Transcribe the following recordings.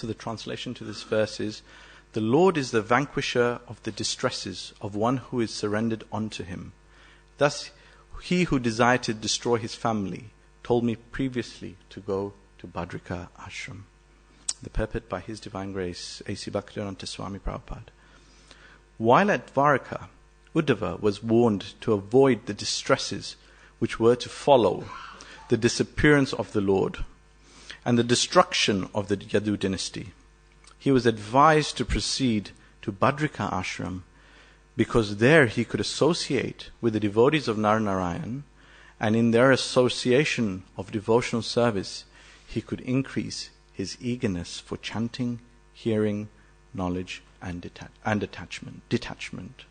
So the translation to this verse is, "The Lord is the vanquisher of the distresses of one who is surrendered unto him. Thus he who desired to destroy his family told me previously to go to Badrika Ashram." The purport by His Divine Grace, A.C. Bhaktivedanta Swami Prabhupada. While at Dwarka, Uddhava was warned to avoid the distresses which were to follow the disappearance of the Lord and the destruction of the Yadu dynasty. He was advised to proceed to Badrika Ashram because there he could associate with the devotees of Narnarayan, and in their association of devotional service he could increase his eagerness for chanting, hearing, knowledge and detachment.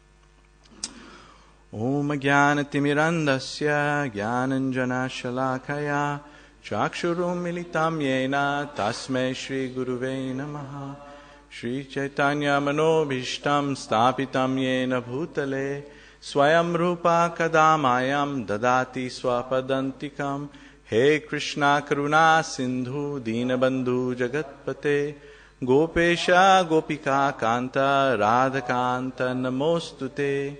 Om Jnanatimirandasya Jnananjana Shalakaya Chakshurum Militam Yena Tasmai Shri Guruve Namaha Shri Chaitanya Manobhishtam Stapitam Yena Bhutale Swayam Rupa Kadamayam Dadati Swapadantikam He Krishna Karuna Sindhu Dinabandhu Jagatpate Gopesha Gopika Kanta Radhakanta Namostute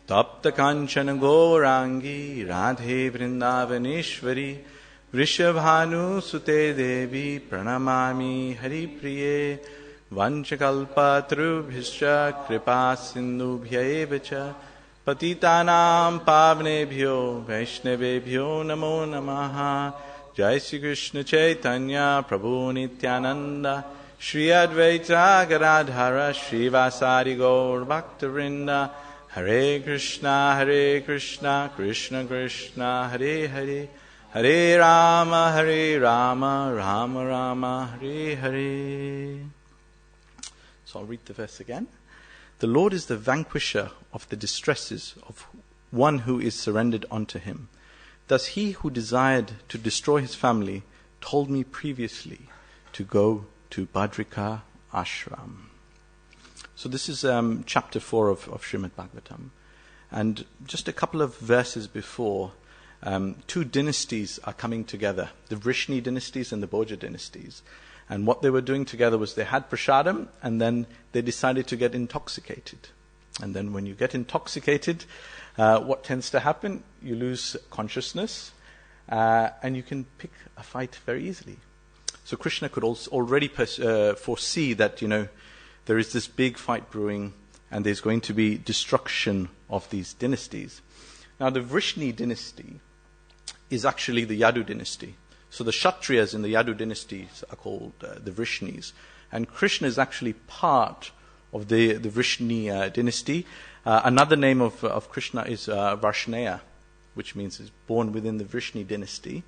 Tapta Kanchana Gaurangi Radhe Vrindavaneshwari Vrishabhanu Sute Devi Pranamami Hari Priye Vanchakalpa Trubhischa Kripa Sindhubhya Evacha Patitanam Pavnebhyo Vaishnavebhyo Namo Namaha Jai Shri Krishna Chaitanya Prabhu Nityananda Shri Advaita Gadadhara Shri Vasari Gaur Bhaktavinda Hare Krishna Krishna Krishna Hare Hare Hare Rama Rama Rama Hare Hare. So I'll read the verse again. The Lord is the vanquisher of the distresses of one who is surrendered unto him. Thus he who desired to destroy his family told me previously to go to Badrika Ashram. So this is chapter 4 of Srimad Bhagavatam. And just a couple of verses before, two dynasties are coming together, the Vrishni dynasties and the Bhoja dynasties. And what they were doing together was they had prasadam and then they decided to get intoxicated. And then when you get intoxicated, what tends to happen? You lose consciousness and you can pick a fight very easily. So Krishna could already foresee that, there is this big fight brewing and there's going to be destruction of these dynasties. Now the Vrishni dynasty is actually the Yadu dynasty. So the Kshatriyas in the Yadu dynasties are called the Vrishnis. And Krishna is actually part of the Vrishni dynasty. Another name of Krishna is Varshnaya, which means he's born within the Vrishni dynasty.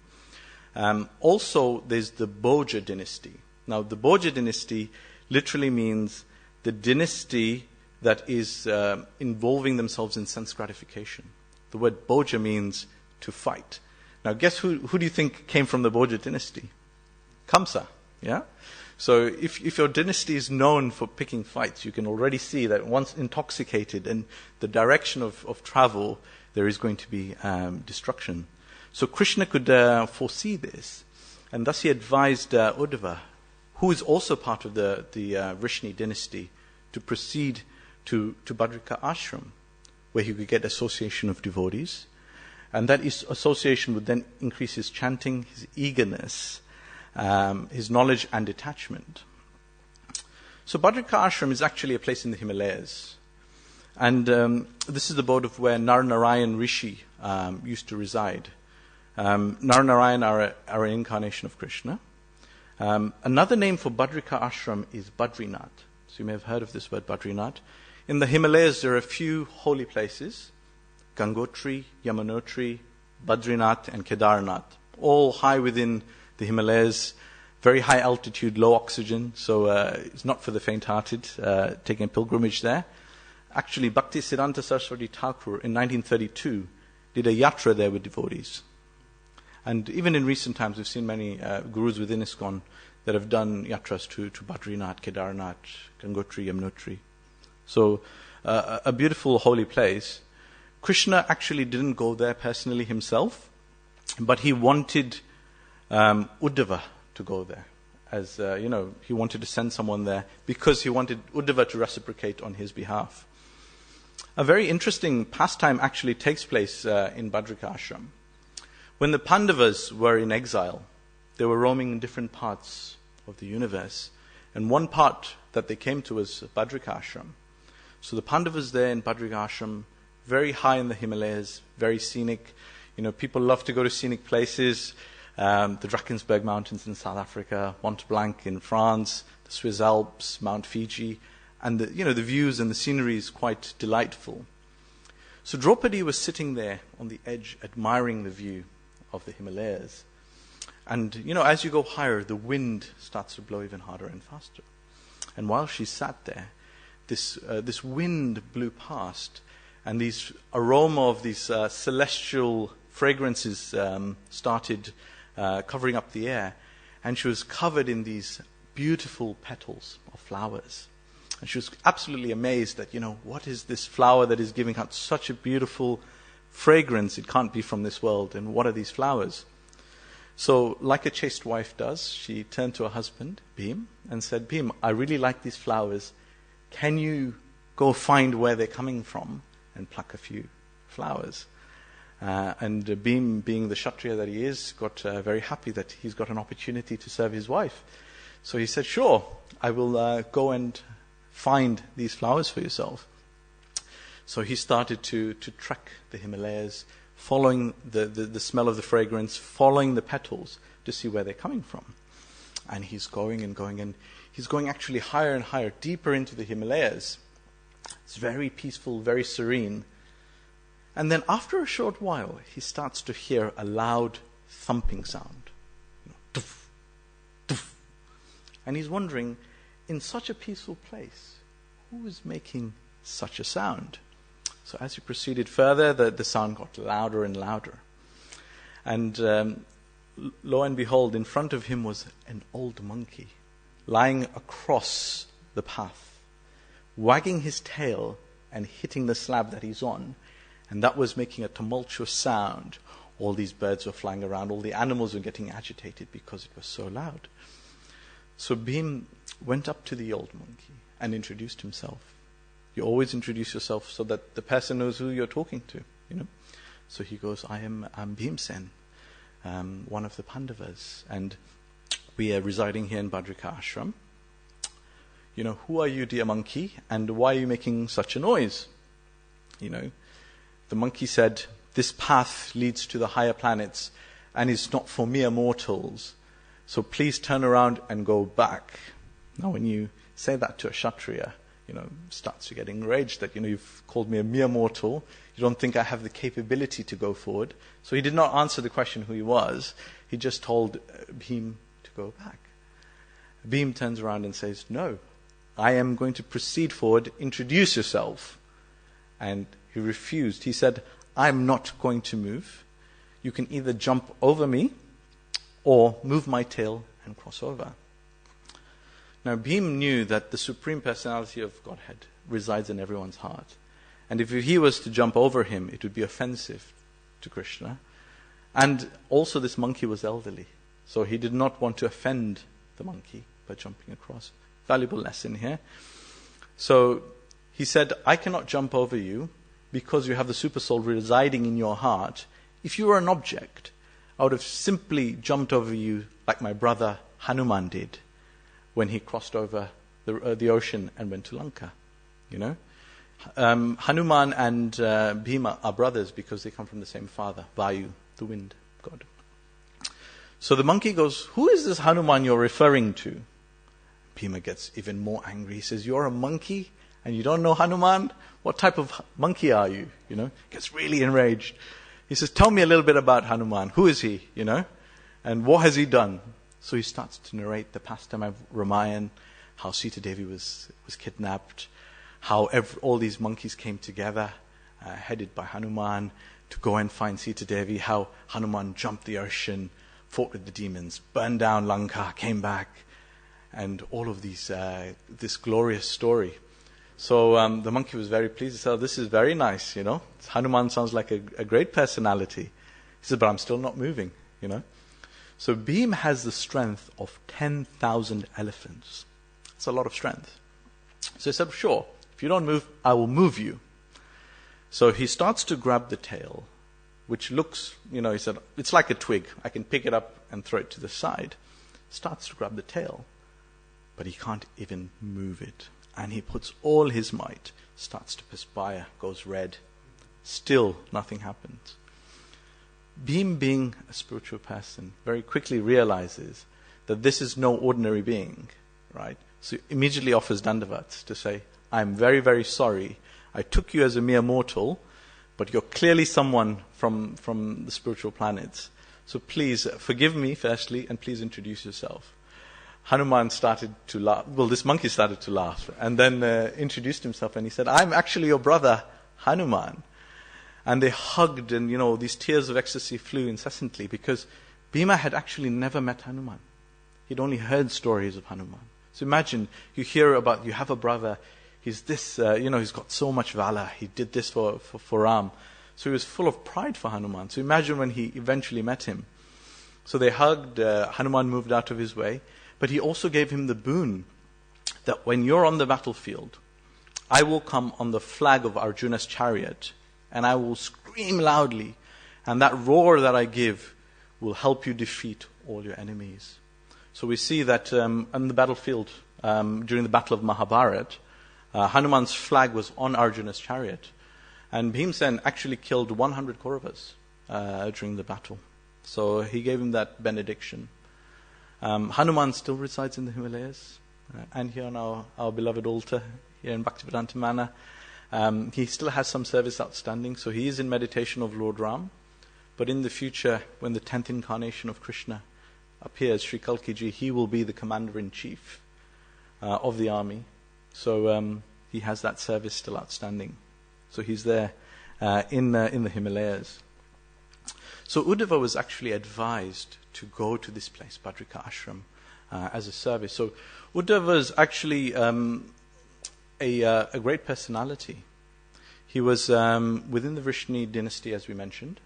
Also, there's the Bhoja dynasty. Now, the Bhoja dynasty literally means the dynasty that is involving themselves in sense gratification. The word Bhoja means to fight. Now, guess who do you think came from the Bhoja dynasty? Kamsa, yeah? So if your dynasty is known for picking fights, you can already see that once intoxicated in the direction of travel, there is going to be destruction. So Krishna could foresee this, and thus he advised Uddhava, who is also part of the Vrishni dynasty, to proceed to Badrika Ashram, where he could get association of devotees. And that association would then increase his chanting, his eagerness, his knowledge and detachment. So Badrika Ashram is actually a place in the Himalayas. And this is the abode of where Narnarayan Rishi used to reside. Narnarayan are an incarnation of Krishna. Another name for Badrika Ashram is Badrinath. So you may have heard of this word Badrinath. In the Himalayas there are a few holy places. Gangotri, Yamunotri, Badrinath and Kedarnath, all high within the Himalayas, very high altitude, low oxygen, so it's not for the faint-hearted taking a pilgrimage there. Actually, Bhakti Siddhanta Saraswati Thakur in 1932 did a yatra there with devotees. And even in recent times, we've seen many gurus within ISKCON that have done yatras to Badrinath, Kedarnath, Gangotri, Yamunotri. So a beautiful holy place. Krishna actually didn't go there personally himself, but he wanted Uddhava to go there. as he wanted to send someone there because he wanted Uddhava to reciprocate on his behalf. A very interesting pastime actually takes place in Badrika Ashram. When the Pandavas were in exile, they were roaming in different parts of the universe. And one part that they came to was Badrika Ashram. So the Pandavas there in Badrika Ashram, very high in the Himalayas, very scenic. People love to go to scenic places. The Drakensberg Mountains in South Africa, Mont Blanc in France, the Swiss Alps, Mount Fiji. And the views and the scenery is quite delightful. So Draupadi was sitting there on the edge, admiring the view of the Himalayas. And, as you go higher, the wind starts to blow even harder and faster. And while she sat there, this wind blew past, and these aroma of these celestial fragrances started covering up the air. And she was covered in these beautiful petals of flowers. And she was absolutely amazed that, what is this flower that is giving out such a beautiful fragrance? It can't be from this world. And what are these flowers? So, like a chaste wife does, she turned to her husband, Bhim, and said, Bhim, I really like these flowers. Can you go find where they're coming from and pluck a few flowers? And Bhim, being the Kshatriya that he is, got very happy that he's got an opportunity to serve his wife. So he said, sure, I will go and find these flowers for yourself. So he started to trek the Himalayas, following the smell of the fragrance, following the petals to see where they're coming from. And he's going and going, and he's going actually higher and higher, deeper into the Himalayas. It's very peaceful, very serene. And then after a short while, he starts to hear a loud thumping sound. Tuff, tuff. And he's wondering, in such a peaceful place, who is making such a sound? So as he proceeded further, the sound got louder and louder. And lo and behold, in front of him was an old monkey lying across the path, wagging his tail and hitting the slab that he's on. And that was making a tumultuous sound. All these birds were flying around. All the animals were getting agitated because it was so loud. So Bhim went up to the old monkey and introduced himself. You always introduce yourself so that the person knows who you're talking to, So he goes, I'm Bhimsen, one of the Pandavas, and we are residing here in Badrika Ashram. Who are you, dear monkey, and why are you making such a noise? The monkey said, this path leads to the higher planets and is not for mere mortals. So please turn around and go back. Now when you say that to a Kshatriya, starts to get enraged that, you've called me a mere mortal. You don't think I have the capability to go forward. So he did not answer the question who he was. He just told Bhim to go back. Bhim turns around and says, no, I am going to proceed forward. Introduce yourself. And he refused. He said, I'm not going to move. You can either jump over me or move my tail and cross over. Now, Bhim knew that the Supreme Personality of Godhead resides in everyone's heart. And if he was to jump over him, it would be offensive to Krishna. And also this monkey was elderly. So he did not want to offend the monkey by jumping across. Valuable lesson here. So he said, I cannot jump over you because you have the super soul residing in your heart. If you were an object, I would have simply jumped over you like my brother Hanuman did when he crossed over the ocean and went to Lanka. Hanuman and Bhima are brothers because they come from the same father, Vayu, the wind god. So the monkey goes, who is this Hanuman you're referring to? Bhima gets even more angry. He says, you're a monkey and you don't know Hanuman? What type of monkey are you? Gets really enraged. He says, tell me a little bit about Hanuman. Who is he? And what has he done? So he starts to narrate the pastime of Ramayan, how Sita Devi was kidnapped, how all these monkeys came together, headed by Hanuman, to go and find Sita Devi, how Hanuman jumped the ocean, fought with the demons, burned down Lanka, came back, and all of these this glorious story. So the monkey was very pleased. He said, this is very nice, Hanuman sounds like a great personality. He said, but I'm still not moving, So Bhim has the strength of 10,000 elephants. That's a lot of strength. So he said, sure, if you don't move, I will move you. So he starts to grab the tail, which looks, he said, it's like a twig. I can pick it up and throw it to the side. Starts to grab the tail, but he can't even move it. And he puts all his might, starts to perspire, goes red. Still, nothing happens. Bhim, being a spiritual person, very quickly realizes that this is no ordinary being, right? So he immediately offers dandavats to say, I'm very, very sorry. I took you as a mere mortal, but you're clearly someone from the spiritual planets. So please forgive me, firstly, and please introduce yourself. Hanuman started to laugh. Well, this monkey started to laugh, and then introduced himself, and he said, I'm actually your brother, Hanuman. And they hugged, and these tears of ecstasy flew incessantly, because Bhima had actually never met Hanuman. He'd only heard stories of Hanuman. So imagine, you have a brother, he's this, he's got so much valor, he did this for Ram. So he was full of pride for Hanuman. So imagine when he eventually met him. So they hugged, Hanuman moved out of his way, but he also gave him the boon that when you're on the battlefield, I will come on the flag of Arjuna's chariot, and I will scream loudly, and that roar that I give will help you defeat all your enemies. So we see that on the battlefield, during the Battle of Mahabharat, Hanuman's flag was on Arjuna's chariot. And Bhimsen actually killed 100 Kauravas during the battle. So he gave him that benediction. Hanuman still resides in the Himalayas, and here on our beloved altar, here in Bhaktivedanta Mana. He still has some service outstanding, so he is in meditation of Lord Ram. But in the future, when the 10th incarnation of Krishna appears, Sri Kalkiji, he will be the commander-in-chief of the army. So he has that service still outstanding. So he's there in the Himalayas. So Uddhava was actually advised to go to this place, Badrika Ashram, as a service. So Uddhava was actually a great personality. He was within the Vrishni dynasty, as we mentioned.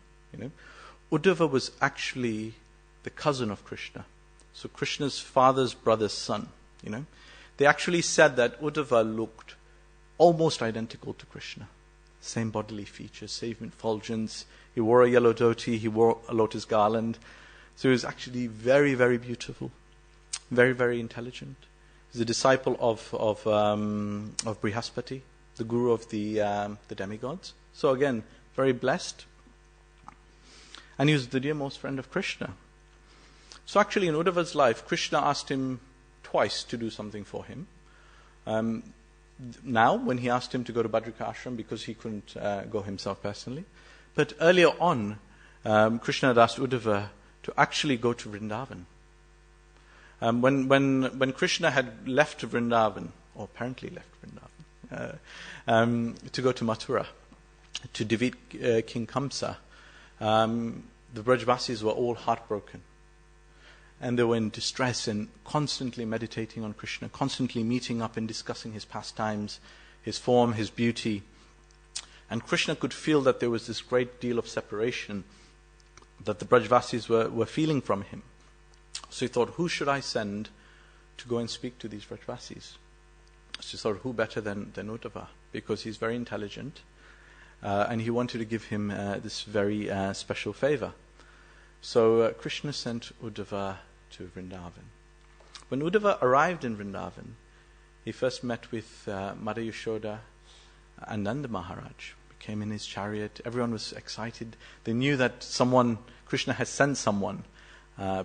Uddhava was actually the cousin of Krishna. So Krishna's father's brother's son. They actually said that Uddhava looked almost identical to Krishna. Same bodily features, same effulgence. He wore a yellow dhoti, he wore a lotus garland. So he was actually very, very beautiful, very, very intelligent. He's a disciple of Brihaspati, the guru of the demigods. So again, very blessed. And he was the dearmost friend of Krishna. So actually in Uddhava's life, Krishna asked him twice to do something for him. Now, when he asked him to go to Badrika Ashram because he couldn't go himself personally. But earlier on, Krishna had asked Uddhava to actually go to Vrindavan. When Krishna had left Vrindavan, or apparently left Vrindavan, to go to Mathura, to defeat King Kamsa, the Brajvasis were all heartbroken. And they were in distress and constantly meditating on Krishna, constantly meeting up and discussing his pastimes, his form, his beauty. And Krishna could feel that there was this great deal of separation that the Brajvasis were feeling from him. So he thought, who should I send to go and speak to these Brajvasis? So he thought, who better than Uddhava? Because he's very intelligent. And he wanted to give him this very special favor. So Krishna sent Uddhava to Vrindavan. When Uddhava arrived in Vrindavan, he first met with Mother Yashoda and Nanda Maharaj. He came in his chariot. Everyone was excited. They knew that Krishna had sent someone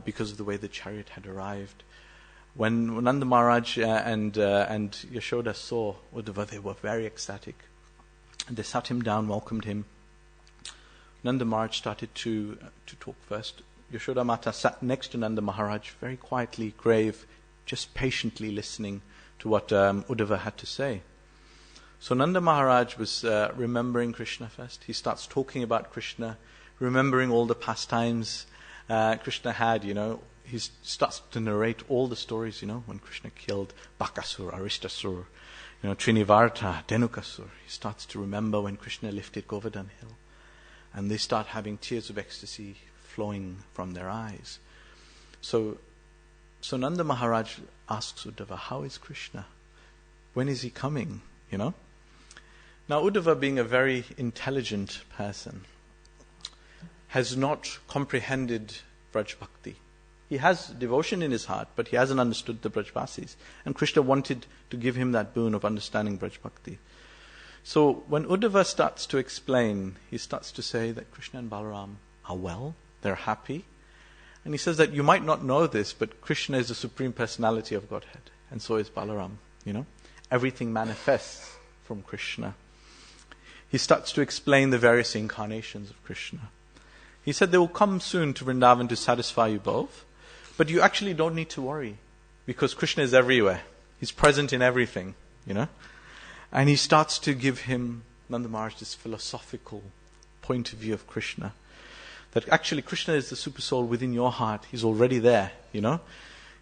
because of the way the chariot had arrived. When Nanda Maharaj and Yashoda saw Uddhava, they were very ecstatic. And they sat him down, welcomed him. Nanda Maharaj started to talk first. Yashoda Mata sat next to Nanda Maharaj, very quietly, grave, just patiently listening to what Uddhava had to say. So Nanda Maharaj was remembering Krishna first. He starts talking about Krishna, remembering all the pastimes Krishna had, He starts to narrate all the stories, when Krishna killed Bakasur, Aristasur, Trinivarta, Dhenukasur. He starts to remember when Krishna lifted Govardhan Hill. And they start having tears of ecstasy flowing from their eyes. So Nanda Maharaj asks Uddhava, how is Krishna? When is he coming? Now Uddhava, being a very intelligent person, has not comprehended Braj Bhakti. He has devotion in his heart, but he hasn't understood the Brajvasis. And Krishna wanted to give him that boon of understanding Braj Bhakti. So when Uddhava starts to explain, he starts to say that Krishna and Balaram are well, they're happy. And he says that you might not know this, but Krishna is the Supreme Personality of Godhead. And so is Balaram, Everything manifests from Krishna. He starts to explain the various incarnations of Krishna. He said they will come soon to Vrindavan to satisfy you both, but you actually don't need to worry, because Krishna is everywhere. He's present in everything, And he starts to give him, Nanda Maharaj, this philosophical point of view of Krishna. That actually Krishna is the super soul within your heart. He's already there,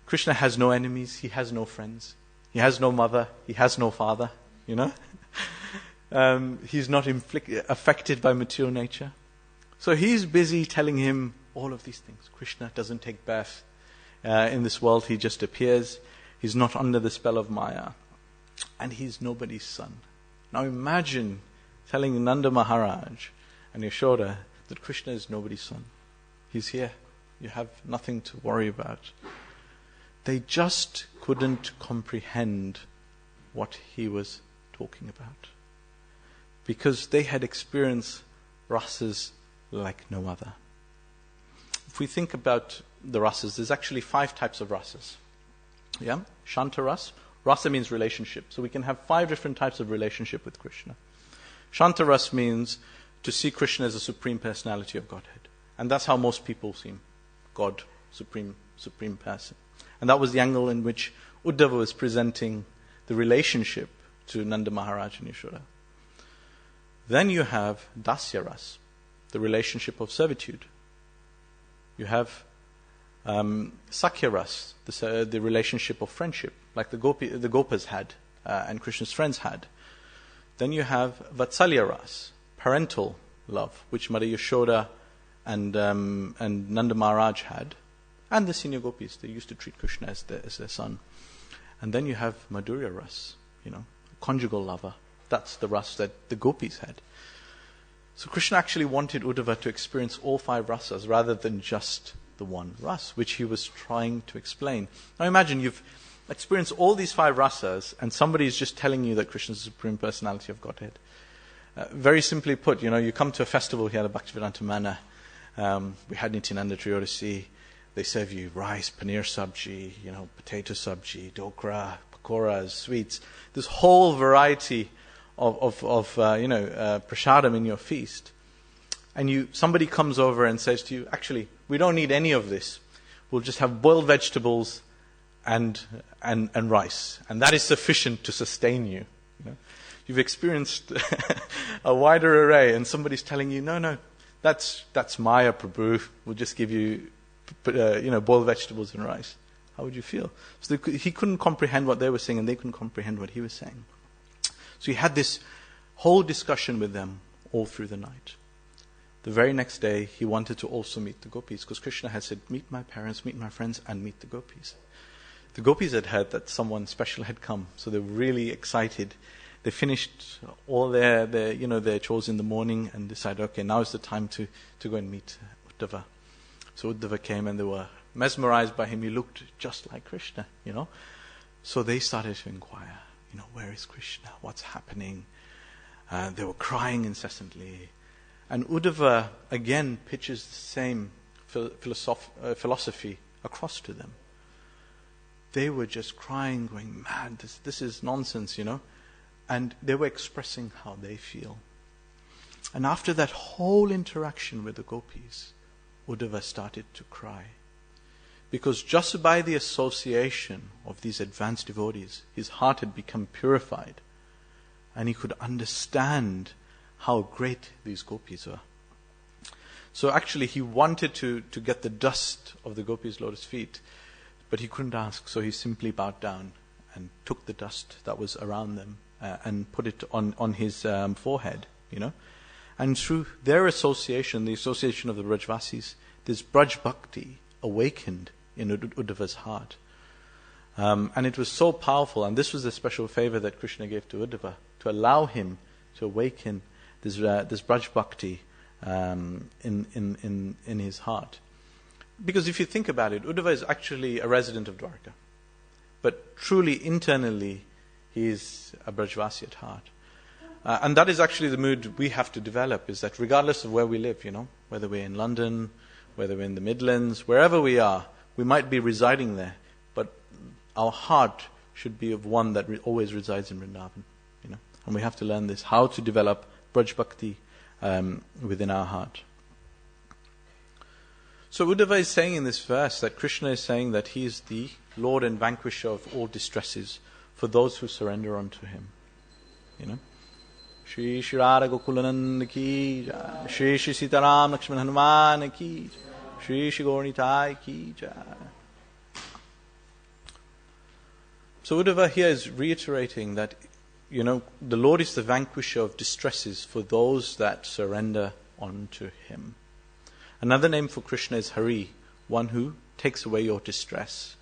Krishna has no enemies, he has no friends. He has no mother, he has no father, He's not affected by material nature. So he's busy telling him all of these things. Krishna doesn't take birth in this world, he just appears. He's not under the spell of Maya. And he's nobody's son. Now imagine telling Nanda Maharaj and Yashoda that Krishna is nobody's son. He's here. You have nothing to worry about. They just couldn't comprehend what he was talking about, because they had experienced rasas like no other. If we think about the rasas, there's actually 5 types of rasas. Yeah? Shanta ras. Rasa means relationship. So we can have 5 different types of relationship with Krishna. Shanta ras means to see Krishna as a Supreme Personality of Godhead. And that's how most people see him. God, Supreme Person. And that was the angle in which Uddhava was presenting the relationship to Nanda Maharaj and Yashoda. Then you have Dasya ras, the relationship of servitude. You have Sakhya ras, the relationship of friendship, like the Gopas had and Krishna's friends had. Then you have Vatsalya ras, parental love, which Mother Yashoda and Nanda Maharaj had, and the senior gopis. They used to treat Krishna as their son. And then you have Madhurya ras, conjugal lover. That's the ras that the gopis had. So Krishna actually wanted Uddhava to experience all 5 rasas rather than just the one ras, which he was trying to explain. Now imagine you've experienced all these 5 rasas and somebody is just telling you that Krishna is the Supreme Personality of Godhead. Very simply put, you come to a festival here at Bhaktivedanta Manor. We had Nityananda Triyodasi. They serve you rice, paneer sabji, potato sabji, dokra, pakoras, sweets. This whole variety of prasadam in your feast. And somebody comes over and says to you, actually, we don't need any of this. We'll just have boiled vegetables and rice. And that is sufficient to sustain you. You've experienced a wider array, and somebody's telling you, no, that's Maya Prabhu. We'll just give you, boiled vegetables and rice. How would you feel? So he couldn't comprehend what they were saying, and they couldn't comprehend what he was saying. So he had this whole discussion with them all through the night. The very next day, he wanted to also meet the gopis, because Krishna had said, meet my parents, meet my friends, and meet the gopis. The gopis had heard that someone special had come, so they were really excited. They finished all their chores in the morning and decided, okay, now is the time to go and meet Uddhava. So Uddhava came and they were mesmerized by him. He looked just like Krishna, So they started to inquire, where is Krishna? What's happening? They were crying incessantly. And Uddhava again pitches the same philosophy across to them. They were just crying, going, man, this is nonsense, And they were expressing how they feel. And after that whole interaction with the gopis, Uddhava started to cry. Because just by the association of these advanced devotees, his heart had become purified. And he could understand how great these gopis were. So actually he wanted to get the dust of the gopis' lotus feet, but he couldn't ask, so he simply bowed down and took the dust that was around them and put it on his forehead, And through their association, the association of the Brajvasis, this Braj Bhakti awakened in Uddhava's heart. And it was so powerful, and this was a special favor that Krishna gave to Uddhava, to allow him to awaken this Braj Bhakti in his heart. Because if you think about it, Uddhava is actually a resident of Dwarka. But truly, internally, he is a Brajvasi at heart. And that is actually the mood we have to develop, is that regardless of where we live, whether we're in London, whether we're in the Midlands, wherever we are, we might be residing there, but our heart should be of one that always resides in Vrindavan. And we have to learn this, how to develop Braj Bhakti within our heart. So Uddhava is saying in this verse that Krishna is saying that he is the Lord and vanquisher of all distresses for those who surrender unto him. Shri Shri Radha Gokulanand ki jai, Shri Shri Sitaram Lakshman Hanuman ki jai, Shri Shri Gaurnitai ki jai. So Uddhava here is reiterating that, the Lord is the vanquisher of distresses for those that surrender unto him. Another name for Krishna is Hari, one who takes away your distress.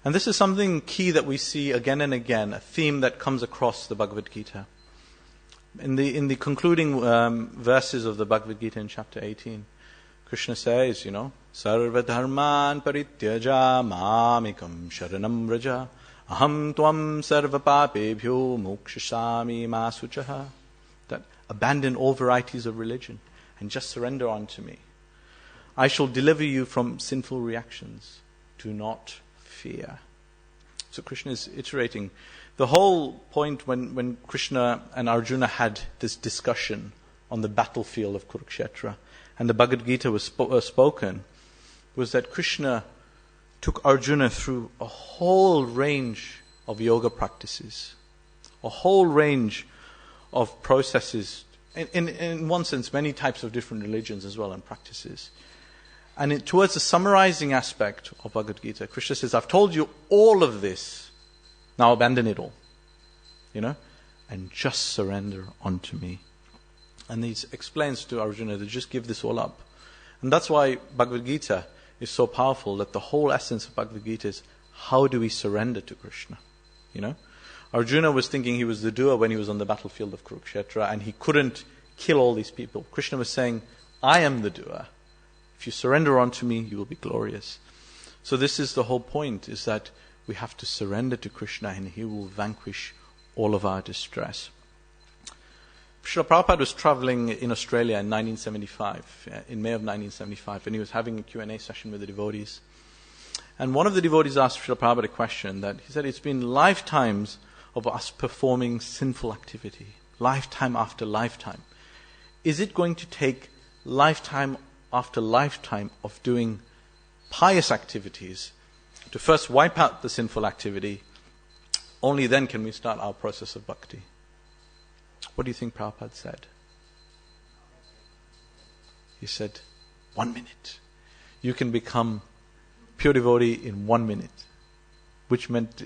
And this is something key that we see again and again, a theme that comes across the Bhagavad Gita. In the concluding verses of the Bhagavad Gita in chapter 18, Krishna says, Sarva dharman parityaja mamikam sharanam vraja aham tvam sarva papebhyo mokshasami masuchaha. That abandon all varieties of religion and just surrender unto me. I shall deliver you from sinful reactions. Do not fear. So Krishna is iterating. The whole point when Krishna and Arjuna had this discussion on the battlefield of Kurukshetra and the Bhagavad Gita was spoken, was that Krishna took Arjuna through a whole range of yoga practices, a whole range of processes, in one sense, many types of different religions as well and practices. And towards the summarizing aspect of Bhagavad Gita, Krishna says, I've told you all of this, now abandon it all, and just surrender unto me. And he explains to Arjuna to just give this all up. And that's why Bhagavad Gita is so powerful, that the whole essence of Bhagavad Gita is, how do we surrender to Krishna? Arjuna was thinking he was the doer when he was on the battlefield of Kurukshetra, and he couldn't kill all these people. Krishna was saying, I am the doer. If you surrender unto me, you will be glorious. So this is the whole point, is that we have to surrender to Krishna and he will vanquish all of our distress. Srila Prabhupada was traveling in Australia in 1975, in May of 1975, and he was having a Q&A session with the devotees. And one of the devotees asked Srila Prabhupada a question that he said, it's been lifetimes of us performing sinful activity, lifetime after lifetime. Is it going to take lifetime after lifetime of doing pious activities to first wipe out the sinful activity? Only then can we start our process of bhakti. What do you think Prabhupada said? He said, 1 minute. You can become pure devotee in 1 minute. Which meant,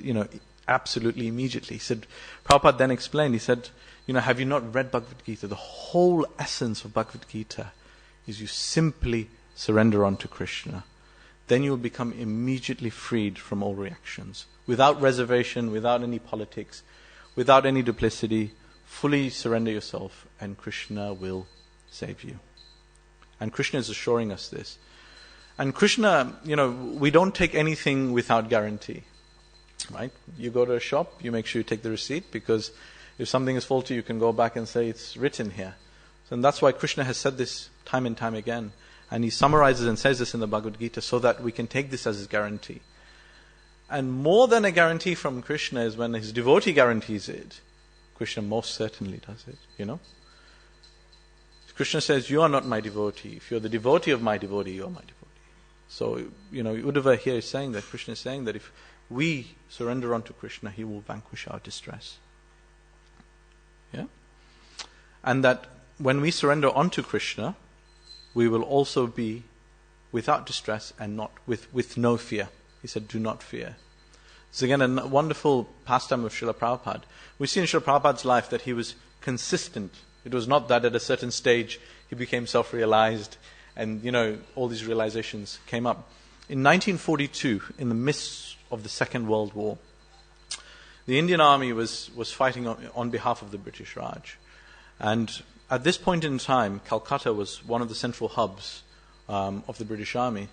absolutely immediately. He said, Prabhupada then explained, he said, have you not read Bhagavad Gita? The whole essence of Bhagavad Gita is you simply surrender unto Krishna. Then you will become immediately freed from all reactions. Without reservation, without any politics, without any duplicity, fully surrender yourself and Krishna will save you. And Krishna is assuring us this. And Krishna, we don't take anything without guarantee. Right? You go to a shop, you make sure you take the receipt, because if something is faulty, you can go back and say it's written here. And that's why Krishna has said this time and time again. And he summarizes and says this in the Bhagavad Gita so that we can take this as his guarantee. And more than a guarantee from Krishna is when his devotee guarantees it. Krishna most certainly does it, Krishna says, you are not my devotee. If you're the devotee of my devotee, you're my devotee. So, Uddhava here is saying that, Krishna is saying that if we surrender unto Krishna, he will vanquish our distress. Yeah? And that when we surrender unto Krishna, we will also be without distress and not with no fear. He said, do not fear. It's again a wonderful pastime of Srila Prabhupada. We see in Srila Prabhupada's life that he was consistent. It was not that at a certain stage he became self-realized and, all these realizations came up. In 1942, in the midst of the Second World War, the Indian Army was fighting on behalf of the British Raj. And at this point in time, Calcutta was one of the central hubs of the British Army.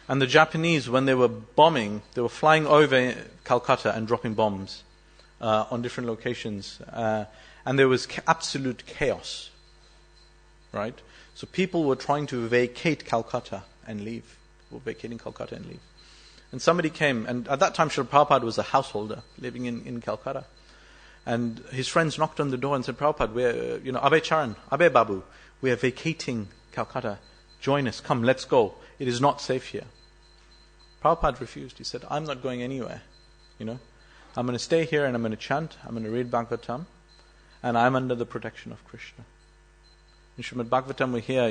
And the Japanese, when they were bombing, they were flying over Calcutta and dropping bombs on different locations. And there was absolute chaos, right? So people were trying to vacate Calcutta and leave. Were vacating Calcutta and leave. And somebody came, and at that time Srila Prabhupada was a householder living in Calcutta. And his friends knocked on the door and said, Prabhupada, we're, Abhay Charan, Abhay Babu, we are vacating Calcutta. Join us, come, let's go. It is not safe here. Prabhupada refused. He said, I'm not going anywhere. I'm going to stay here and I'm going to chant, I'm going to read Bhagavatam, and I'm under the protection of Krishna. In Srimad Bhagavatam we hear,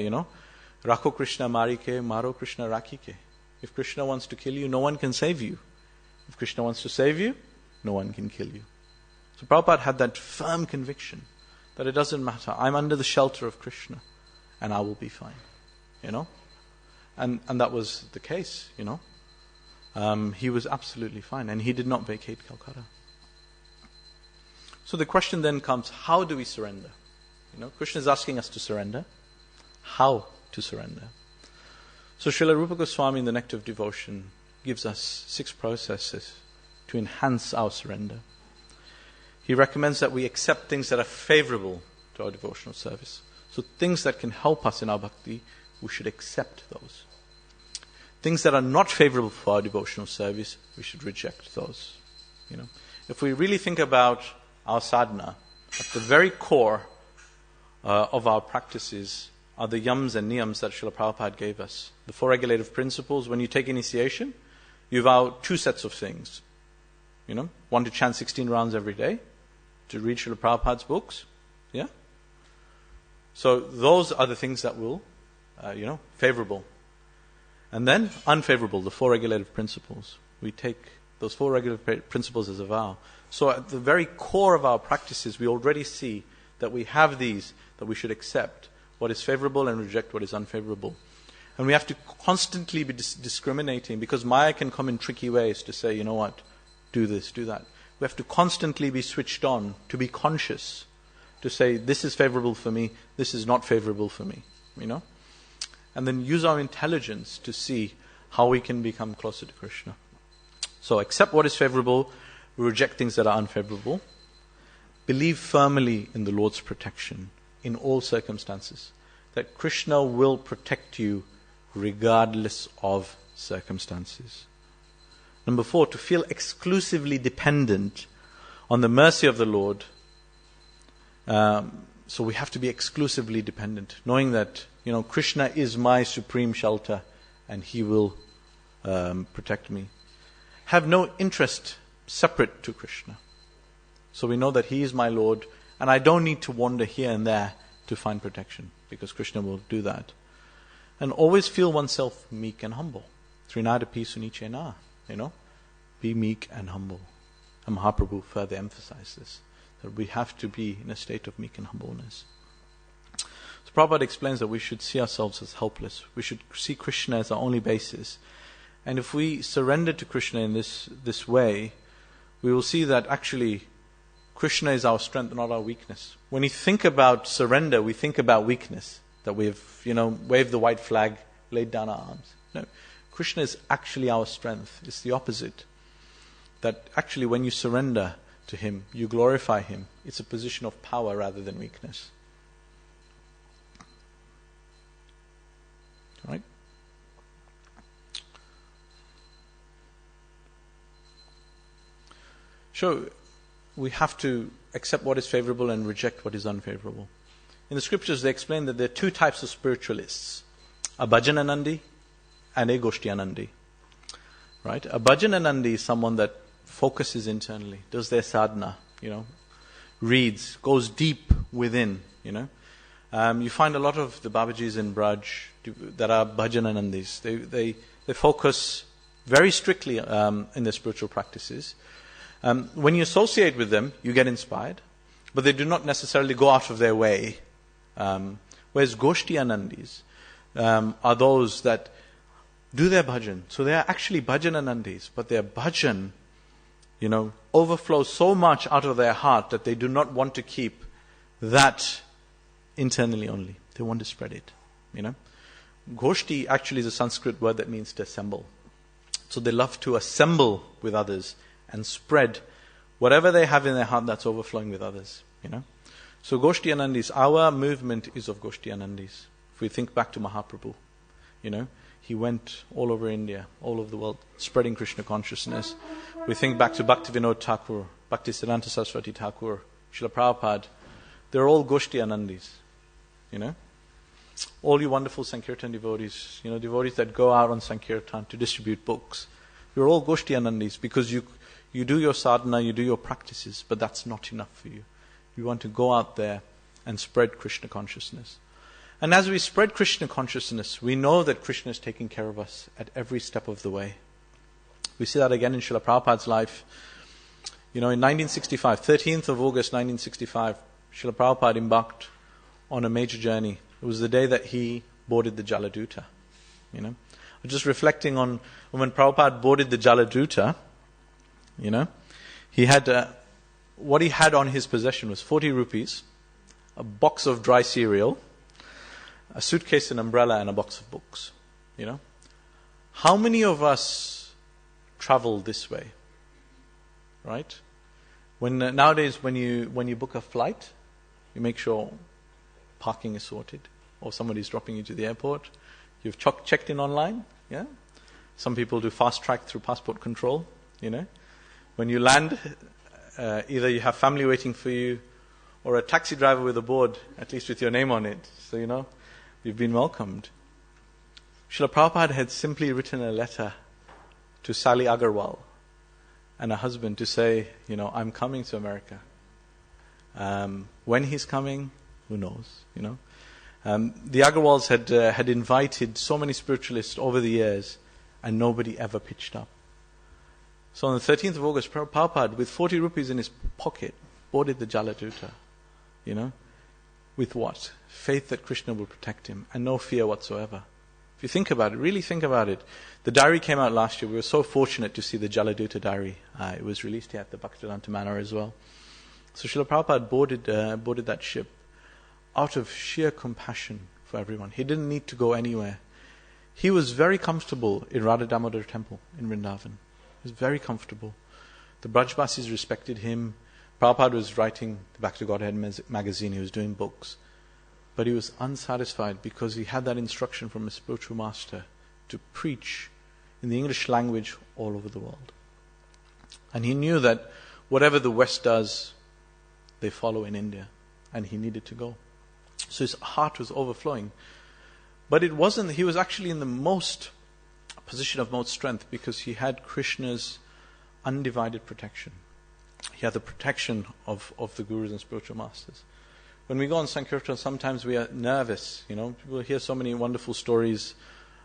Rakho Krishna Marike, Maro Krishna Rakike. If Krishna wants to kill you, no one can save you. If Krishna wants to save you, no one can kill you. So Prabhupada had that firm conviction that it doesn't matter. I'm under the shelter of Krishna and I will be fine. And that was the case, He was absolutely fine and he did not vacate Calcutta. So the question then comes, how do we surrender? Krishna is asking us to surrender. How to surrender? So Srila Rupa Goswami in the Nectar of Devotion gives us 6 processes to enhance our surrender. He recommends that we accept things that are favorable to our devotional service. So things that can help us in our bhakti, we should accept those. Things that are not favorable for our devotional service, we should reject those. If we really think about our sadhana, at the very core of our practices are the yams and niyams that Srila Prabhupada gave us. The 4 regulative principles. When you take initiation, you vow 2 sets of things. One to chant 16 rounds every day, to read Srila Prabhupada's books. Yeah? So those are the things that will, favorable. And then unfavorable, the 4 regulative principles. We take those 4 regulative principles as a vow. So at the very core of our practices, we already see that we have these, that we should accept what is favorable and reject what is unfavorable. And we have to constantly be discriminating, because Maya can come in tricky ways to say, do this, do that. We have to constantly be switched on, to be conscious, to say, this is favorable for me, this is not favorable for me, And then use our intelligence to see how we can become closer to Krishna. So accept what is favorable, reject things that are unfavorable. Believe firmly in the Lord's protection in all circumstances, that Krishna will protect you regardless of circumstances. Number 4, to feel exclusively dependent on the mercy of the Lord. So we have to be exclusively dependent, knowing that Krishna is my supreme shelter and He will protect me. Have no interest separate to Krishna. So we know that He is my Lord, and I don't need to wander here and there to find protection, because Krishna will do that. And always feel oneself meek and humble. Trinadapi sunichena, be meek and humble. And Mahaprabhu further emphasized this, that we have to be in a state of meek and humbleness. So Prabhupada explains that we should see ourselves as helpless. We should see Krishna as our only basis. And if we surrender to Krishna in this way, we will see that actually Krishna is our strength, not our weakness. When we think about surrender, we think about weakness, that we've, waved the white flag, laid down our arms. No, Krishna is actually our strength. It's the opposite. That actually when you surrender to Him, you glorify Him. It's a position of power rather than weakness. All right? So, we have to accept what is favorable and reject what is unfavorable. In the scriptures, they explain that there are 2 types of spiritualists: a bhajananandi and a goshtianandi. Right? A bhajananandi is someone that focuses internally, does their sadhana, reads, goes deep within. You find a lot of the Babajis in Braj that are bhajananandis. They focus very strictly in their spiritual practices. When you associate with them, you get inspired, but they do not necessarily go out of their way. Whereas Goshti Anandis are those that do their bhajan. So they are actually bhajananandis, but their bhajan, overflows so much out of their heart that they do not want to keep that internally only. They want to spread it, Goshti actually is a Sanskrit word that means to assemble. So they love to assemble with others and spread whatever they have in their heart that's overflowing with others, So Goshti Anandis, our movement is of Goshti Anandis. If we think back to Mahaprabhu, he went all over India, all over the world, spreading Krishna consciousness. We think back to Bhaktivinoda Thakur, Bhaktisiddhanta Saraswati Thakur, Srila Prabhupada. They're all Goshti Anandis, All you wonderful Sankirtan devotees, devotees that go out on Sankirtan to distribute books. You're all Goshti Anandis because you do your sadhana, you do your practices, but that's not enough for you. You want to go out there and spread Krishna consciousness. And as we spread Krishna consciousness, we know that Krishna is taking care of us at every step of the way. We see that again in Srila Prabhupada's life. In 1965, 13th of August 1965, Srila Prabhupada embarked on a major journey. It was the day that he boarded the Jaladuta. I was just reflecting on when Prabhupada boarded the Jaladuta, he had, what he had on his possession was 40 rupees, a box of dry cereal, a suitcase, an umbrella, and a box of books. How many of us travel this way? Right? Nowadays, when you book a flight, you make sure parking is sorted, or somebody's dropping you to the airport. You've checked in online. Yeah. Some people do fast track through passport control. When you land, either you have family waiting for you, or a taxi driver with a board, at least with your name on it. So you've been welcomed. Srila Prabhupada had simply written a letter to Sally Agarwal and her husband to say, I'm coming to America. When he's coming, who knows, The Agarwals had invited so many spiritualists over the years, and nobody ever pitched up. So on the 13th of August, Prabhupada, with 40 rupees in his pocket, boarded the Jaladuta, with what? Faith that Krishna will protect him, and no fear whatsoever. If you think about it, really think about it. The diary came out last year. We were so fortunate to see the Jaladuta diary. It was released here at the Bhaktivedanta Manor as well. So Srila Prabhupada boarded that ship out of sheer compassion for everyone. He didn't need to go anywhere. He was very comfortable in Radha Damodar temple in Vrindavan. He was very comfortable. The Brajbasis respected him. Prabhupada was writing the Back to Godhead magazine. He was doing books. But he was unsatisfied because he had that instruction from a spiritual master to preach in the English language all over the world. And he knew that whatever the West does, they follow in India. And he needed to go. So his heart was overflowing. But he was actually in the position of most strength because he had Krishna's undivided protection. He had the protection of the gurus and spiritual masters. When we go on Sankirtan, sometimes we are nervous. People hear so many wonderful stories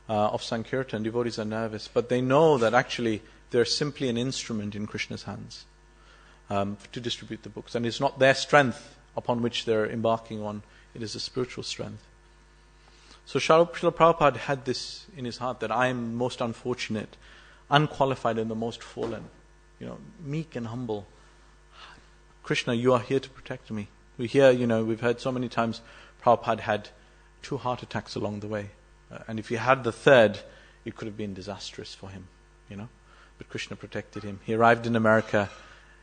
of Sankirtan. Devotees are nervous. But they know that actually they're simply an instrument in Krishna's hands to distribute the books. And it's not their strength upon which they're embarking on. It is a spiritual strength. So Srila Prabhupada had this in his heart that I am most unfortunate, unqualified and the most fallen. Meek and humble. Krishna, you are here to protect me. We hear, we've heard so many times Prabhupada had 2 heart attacks along the way. And if he had the third, it could have been disastrous for him, But Krishna protected him. He arrived in America,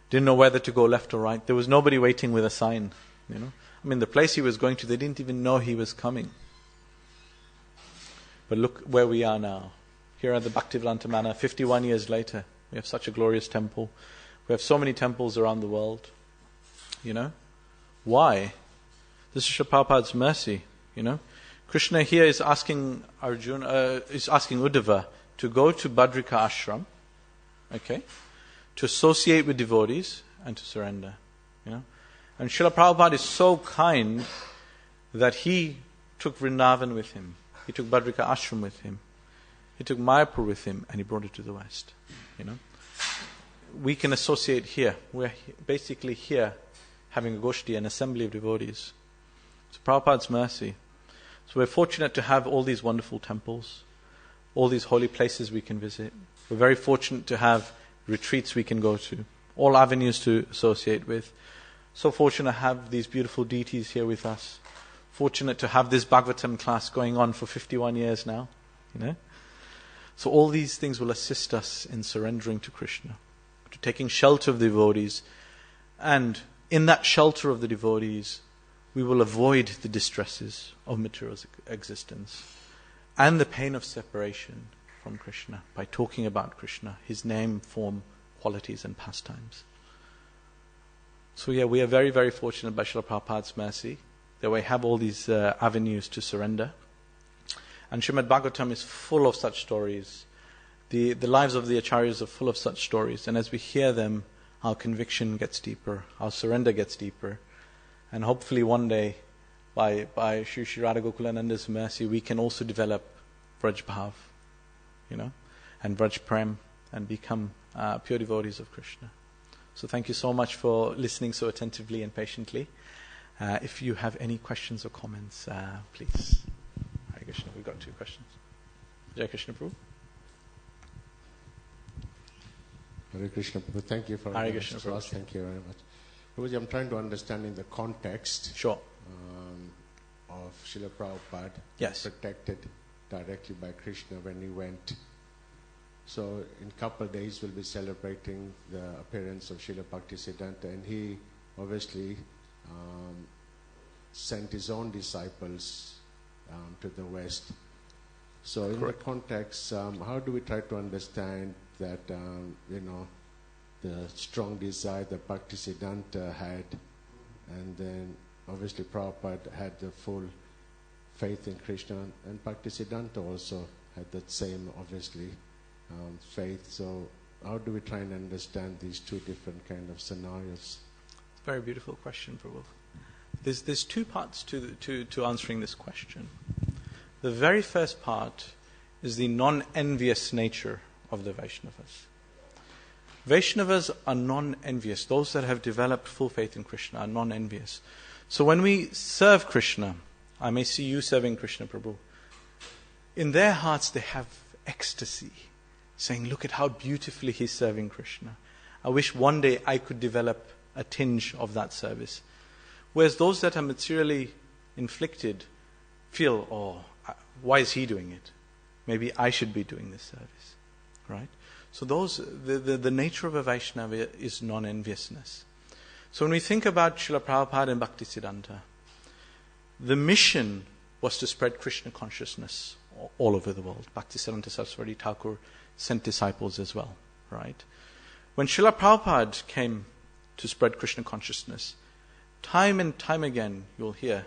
didn't know whether to go left or right. There was nobody waiting with a sign, the place he was going to, they didn't even know he was coming. But look where we are now. Here at the Bhaktivedanta Manor, 51 years later. We have such a glorious temple. We have so many temples around the world. Why? This is Srila Prabhupada's mercy. Krishna here is asking Uddhava to go to Badrika Ashram, to associate with devotees and to surrender. And Srila Prabhupada is so kind that he took Vrindavan with him. He took Badrika Ashram with him. He took Mayapur with him, and he brought it to the West. We can associate here. We're basically here having a Goshti, an assembly of devotees. It's Prabhupada's mercy. So we're fortunate to have all these wonderful temples, all these holy places we can visit. We're very fortunate to have retreats we can go to, all avenues to associate with. So fortunate to have these beautiful deities here with us. Fortunate to have this Bhagavatam class going on for 51 years now. So all these things will assist us in surrendering to Krishna, to taking shelter of the devotees. And in that shelter of the devotees, we will avoid the distresses of material existence and the pain of separation from Krishna by talking about Krishna, His name, form, qualities and pastimes. So we are very, very fortunate by Srila Prabhupada's mercy that we have all these avenues to surrender. And Srimad Bhagavatam is full of such stories. The lives of the acharyas are full of such stories. And as we hear them, our conviction gets deeper, our surrender gets deeper. And hopefully one day, by Shri Shri Radha Gokulananda's mercy, we can also develop Vraj Bhav, and Vraj Prem, and become pure devotees of Krishna. So thank you so much for listening so attentively and patiently. If you have any questions or comments, please. Hare Krishna, we've got 2 questions. Jai Krishna Prabhu. Hare Krishna Prabhu, thank you for Hare Krishna Prabhu. Thank you very much. Prabhuji, I'm trying to understand in the context of Srila Prabhupada, yes, protected directly by Krishna when he went. So in a couple of days we'll be celebrating the appearance of Srila Bhaktisiddhanta, and he obviously sent his own disciples to the West. So in the context, how do we try to understand that, the strong desire that Bhaktisiddhanta had, and then obviously Prabhupada had the full faith in Krishna, and Bhaktisiddhanta also had that same, obviously, faith. So how do we try and understand these 2 different kind of scenarios? Very beautiful question, Prabhu. There's 2 parts to answering this question. The very first part is the non-envious nature of the Vaishnavas. Vaishnavas are non-envious. Those that have developed full faith in Krishna are non-envious. So when we serve Krishna, I may see you serving Krishna, Prabhu, in their hearts they have ecstasy, saying, look at how beautifully he's serving Krishna. I wish one day I could develop a tinge of that service. Whereas those that are materially inflicted feel, why is he doing it? Maybe I should be doing this service. Right? So the nature of a Vaishnava is non-enviousness. So when we think about Srila Prabhupada and Bhaktisiddhanta, the mission was to spread Krishna consciousness all over the world. Bhaktisiddhanta Saraswati Thakur sent disciples as well. Right? When Srila Prabhupada came to spread Krishna consciousness, time and time again you'll hear,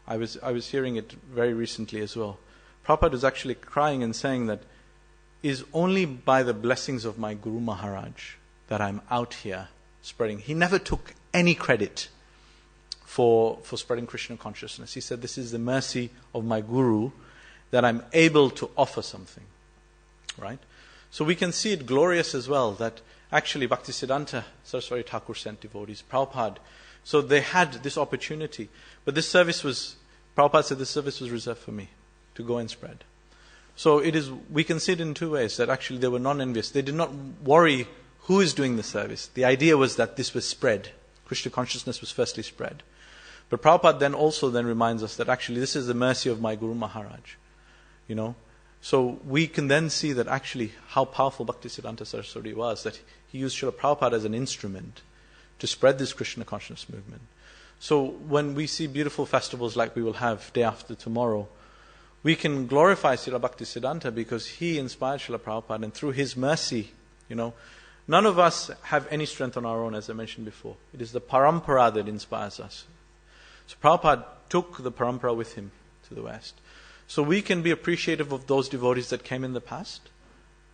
I was hearing it very recently as well, Prabhupada was actually crying and saying that is only by the blessings of my Guru Maharaj that I'm out here spreading. He never took any credit for spreading Krishna consciousness. He said, this is the mercy of my Guru that I'm able to offer something. Right? So we can see it glorious as well that actually Bhaktisiddhanta Saraswati Thakur sent devotees, Prabhupada. So they had this opportunity. But this service Prabhupada said this service was reserved for me to go and spread. So we can see it in 2 ways, that actually they were non-envious. They did not worry who is doing the service. The idea was that this was spread. Krishna consciousness was firstly spread. But Prabhupada then reminds us that actually this is the mercy of my Guru Maharaj. So we can then see that actually how powerful Bhaktisiddhanta Saraswati was, that he used Srila Prabhupada as an instrument to spread this Krishna consciousness movement. So when we see beautiful festivals like we will have day after tomorrow, we can glorify Srila Bhaktisiddhanta because he inspired Srila Prabhupada, and through his mercy, none of us have any strength on our own, as I mentioned before. It is the parampara that inspires us. So Prabhupada took the parampara with him to the West. So we can be appreciative of those devotees that came in the past,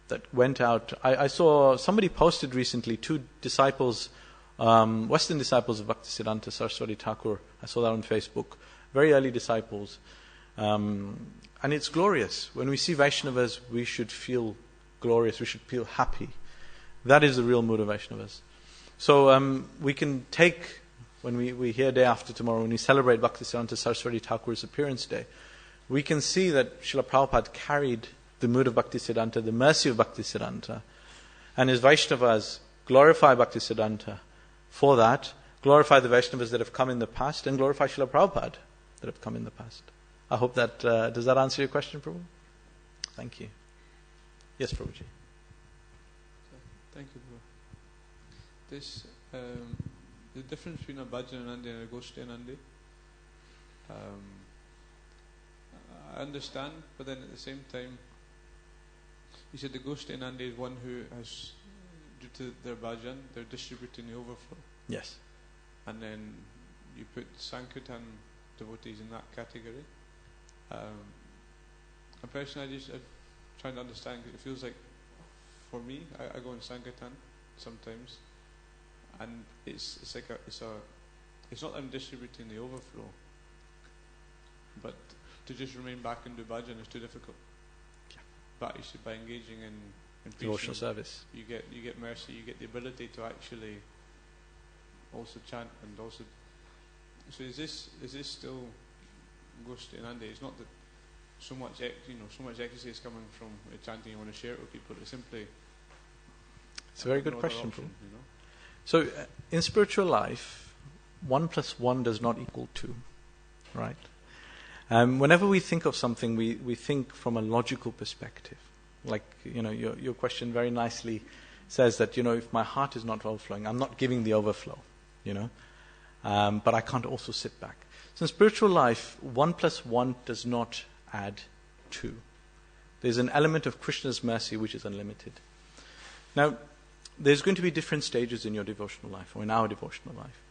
that went out. I saw somebody posted recently 2 disciples, Western disciples of Bhaktisiddhanta Saraswati Thakur. I saw that on Facebook. Very early disciples. And it's glorious. When we see Vaishnavas, we should feel glorious. We should feel happy. That is the real mood of Vaishnavas. So we can take, when we hear day after tomorrow, when we celebrate Bhaktisiddhanta Saraswati Thakur's appearance day, we can see that Srila Prabhupada carried the mood of Bhaktisiddhanta, the mercy of Bhaktisiddhanta. And his Vaishnavas glorify Bhaktisiddhanta for that, glorify the Vaishnavas that have come in the past, and glorify Srila Prabhupada that have come in the past. I hope that, does that answer your question, Prabhu? Thank you. Yes, Prabhuji. Thank you, Prabhu. This, the difference between a Bhajan Anandi and a Goshti Anandi, I understand, but then at the same time, you said the Goshti Anandi is one who has, due to their bhajan, they're distributing the overflow. Yes. And then you put Sankirtan devotees in that category. And personally, I'm trying to understand, because it feels like, for me, I go in Sankirtan sometimes, and it's not that I'm distributing the overflow, but to just remain back and do bhajan is too difficult. Yeah. But actually, by engaging in Devotional preaching, service, you get mercy, you get the ability to actually also chant and also. So is this still Goshti Anandi? It's not that so much ecstasy is coming from chanting you want to share it with people. It's simply. It's a very good question, option, you know? So, in spiritual life, 1 + 1 does not equal 2, right? Whenever we think of something, we think from a logical perspective. Like, your question very nicely says that, if my heart is not overflowing, I'm not giving the overflow, but I can't also sit back. So in spiritual life, 1 + 1 does not add 2. There's an element of Krishna's mercy which is unlimited. Now, there's going to be different stages in your devotional life, or in our devotional life.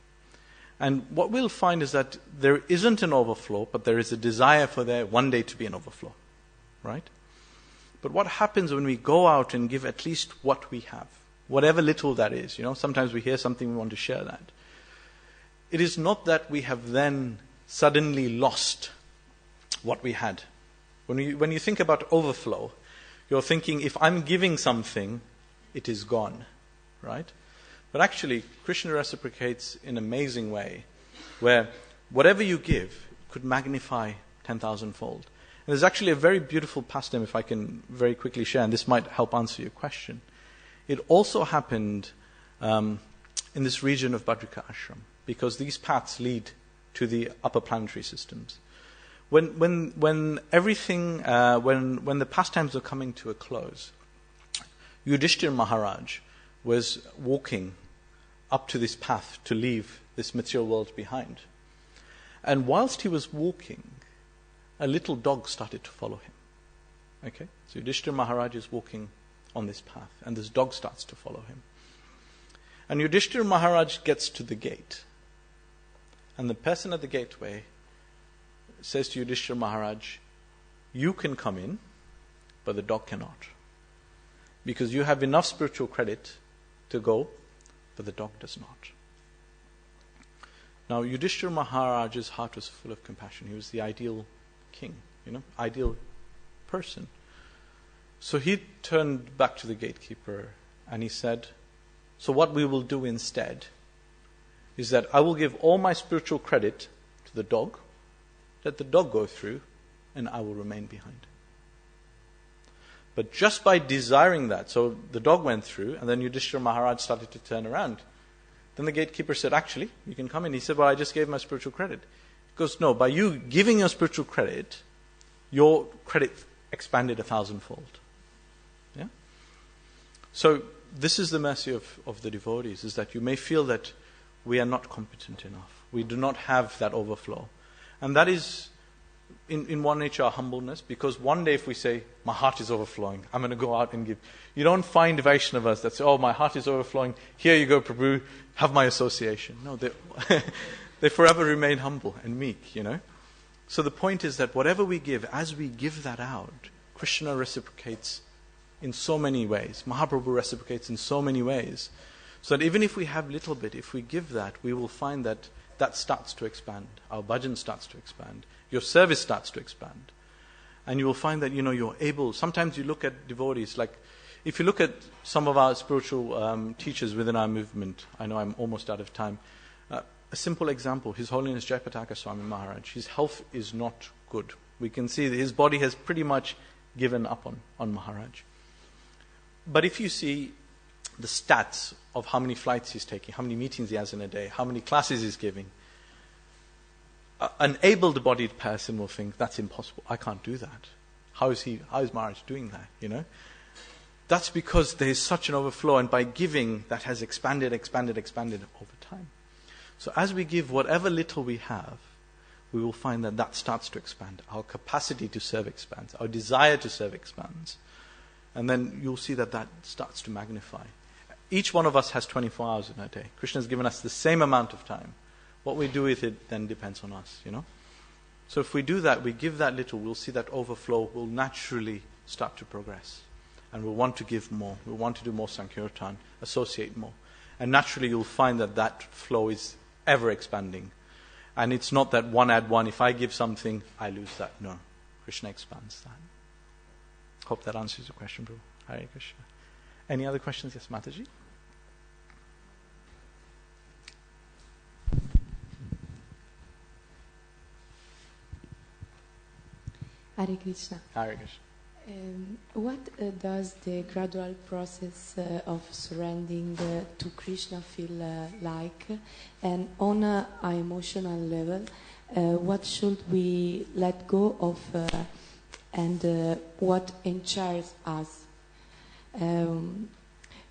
And what we'll find is that there isn't an overflow, but there is a desire for there one day to be an overflow, right? But what happens when we go out and give at least what we have, whatever little that is, sometimes we hear something, we want to share that. It is not that we have then suddenly lost what we had. When you think about overflow, you're thinking, if I'm giving something, it is gone, right? But actually, Krishna reciprocates in an amazing way, where whatever you give could magnify 10,000-fold. And there's actually a very beautiful pastime, if I can very quickly share, and this might help answer your question. It also happened in this region of Badrika Ashram, because these paths lead to the upper planetary systems. When everything, when the pastimes are coming to a close, Yudhishthira Maharaj was walking up to this path to leave this material world behind. And whilst he was walking, a little dog started to follow him. Okay? So Yudhishthira Maharaj is walking on this path, and this dog starts to follow him. And Yudhishthira Maharaj gets to the gate. And the person at the gateway says to Yudhishthira Maharaj, you can come in, but the dog cannot. Because you have enough spiritual credit to go, but the dog does not. Now, Yudhishthira Maharaj's heart was full of compassion. He was the ideal king, ideal person. So he turned back to the gatekeeper and he said, so what we will do instead is that I will give all my spiritual credit to the dog, let the dog go through, and I will remain behind. But just by desiring that, so the dog went through, and then Yudhishthira Maharaj started to turn around. Then the gatekeeper said, actually, you can come in. He said, well, I just gave my spiritual credit. He goes, no, by you giving your spiritual credit, your credit expanded 1,000-fold. Yeah? So this is the mercy of the devotees, is that you may feel that we are not competent enough. We do not have that overflow. And that is, in one nature, our humbleness, because one day if we say, my heart is overflowing, I'm going to go out and give. You don't find Vaishnavas that say, oh, my heart is overflowing, here you go, Prabhu, have my association. No, they forever remain humble and meek, So the point is that whatever we give, as we give that out, Krishna reciprocates in so many ways. Mahaprabhu reciprocates in so many ways. So that even if we have little bit, if we give that, we will find that starts to expand. Our bhajan starts to expand. Your service starts to expand. And you will find that, you're able, sometimes you look at devotees, like, if you look at some of our spiritual teachers within our movement, I know I'm almost out of time, a simple example, His Holiness Jayapataka Swami Maharaj, his health is not good. We can see that his body has pretty much given up on Maharaj. But if you see the stats of how many flights he's taking, how many meetings he has in a day, how many classes he's giving, an able-bodied person will think, that's impossible. I can't do that. How is Maharaj doing that, you know? That's because there is such an overflow, and by giving, that has expanded over time. So as we give whatever little we have, we will find that starts to expand. Our capacity to serve expands. Our desire to serve expands. And then you'll see that starts to magnify. Each one of us has 24 hours in a day. Krishna has given us the same amount of time. What we do with it then depends on us, you know. So if we do that, we give that little, we'll see that overflow will naturally start to progress. And we'll want to give more. We'll want to do more Sankirtan, associate more. And naturally you'll find that flow is ever expanding. And it's not that one add one, if I give something, I lose that. No. Krishna expands that. Hope that answers your question, bro. Hare Krishna. Any other questions? Yes, Mataji? Hare Krishna. Hare Krishna. What does the gradual process of surrendering to Krishna feel like? And on an emotional level, what should we let go of and what enchants us?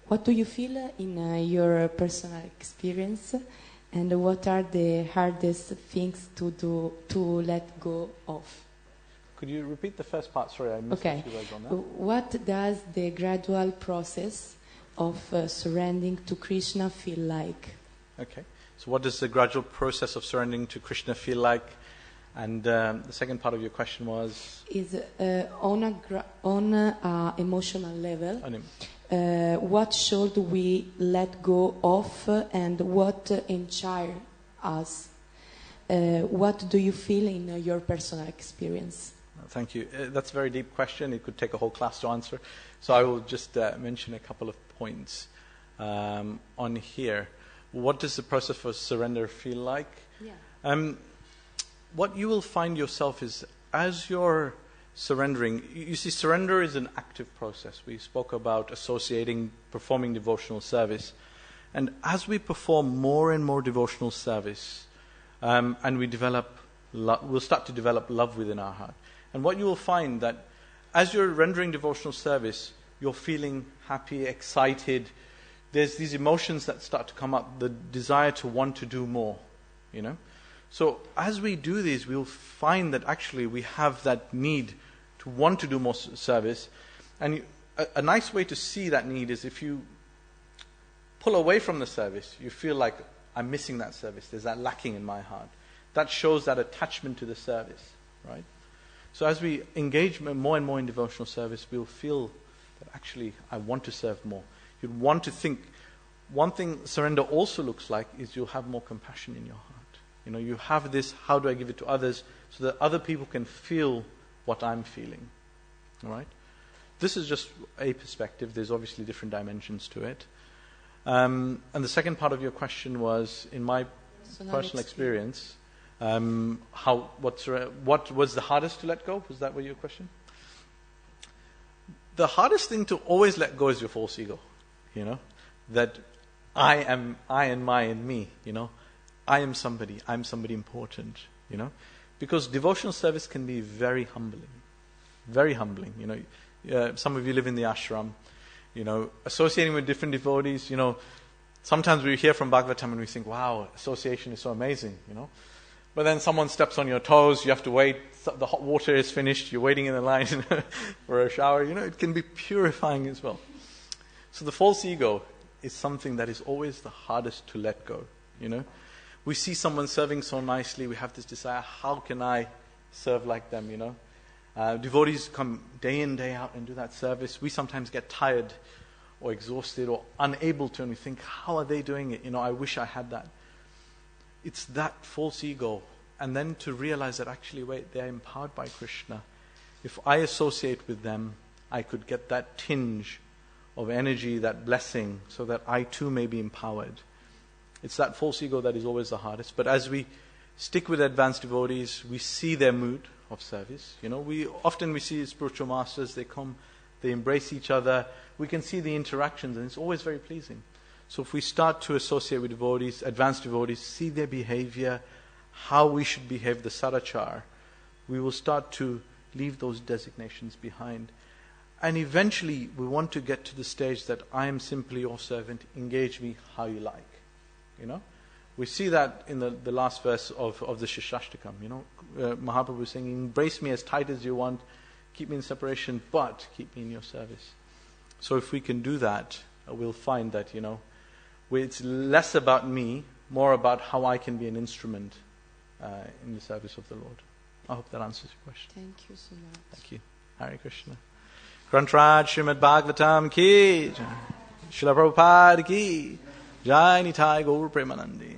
What do you feel in your personal experience? And what are the hardest things to let go of? Could you repeat the first part? Sorry, I missed a few words on that. What does the gradual process of surrendering to Krishna feel like? Okay. So what does the gradual process of surrendering to Krishna feel like? And the second part of your question was? Is on a emotional level, what should we let go of and what enchants us? What do you feel in your personal experience? Thank you. That's a very deep question. It could take a whole class to answer. So I will just mention a couple of points on here. What does the process for surrender feel like? Yeah. What you will find yourself is, as you're surrendering, you see, surrender is an active process. We spoke about associating, performing devotional service. And as we perform more and more devotional service, and we we'll start to develop love within our heart. And what you will find that as you're rendering devotional service, you're feeling happy, excited. There's these emotions that start to come up, the desire to want to do more, you know. So as we do these, we'll find that actually we have that need to want to do more service. And a nice way to see that need is if you pull away from the service, you feel like, I'm missing that service. There's that lacking in my heart. That shows that attachment to the service, right? So as we engage more and more in devotional service, we'll feel that actually I want to serve more. You'd want to think. One thing surrender also looks like is you'll have more compassion in your heart. You know, you have this, how do I give it to others, so that other people can feel what I'm feeling. All right? This is just a perspective. There's obviously different dimensions to it. And the second part of your question was, in my personal experience, what was the hardest to let go? Was that what your question? The hardest thing to always let go is your false ego. You know, that I and my and me. You know, I am somebody. I'm somebody important. You know, because devotional service can be very humbling. Very humbling. You know, some of you live in the ashram. You know, associating with different devotees. You know, sometimes we hear from Bhagavatam and we think, wow, association is so amazing. You know. But then someone steps on your toes, you have to wait, the hot water is finished, you're waiting in the line for a shower. You know, it can be purifying as well. So the false ego is something that is always the hardest to let go, you know. We see someone serving so nicely, we have this desire, how can I serve like them, you know. Devotees come day in, day out and do that service. We sometimes get tired or exhausted or unable to, and we think, how are they doing it? You know, I wish I had that. It's that false ego. And then to realize that actually, wait, they're empowered by Krishna. If I associate with them, I could get that tinge of energy, that blessing, so that I too may be empowered. It's that false ego that is always the hardest. But as we stick with advanced devotees, we see their mood, of service. We often see spiritual masters, they come, they embrace each other. We can see the interactions, and it's always very pleasing. So if we start to associate with devotees, advanced devotees, see their behavior, how we should behave, the sarachar, we will start to leave those designations behind. And eventually we want to get to the stage that I am simply your servant, engage me how you like. We see that in the last verse of the Shishashtakam. Mahaprabhu is saying, embrace me as tight as you want, keep me in separation, but keep me in your service. So if we can do that, we'll find that, it's less about me, more about how I can be an instrument in the service of the Lord. I hope that answers your question. Thank you so much. Thank you. Hare Krishna. Grantraj Srimad Bhagavatam ki, Srila Prabhupada ki, Jai Nitai Gaur Premanandi.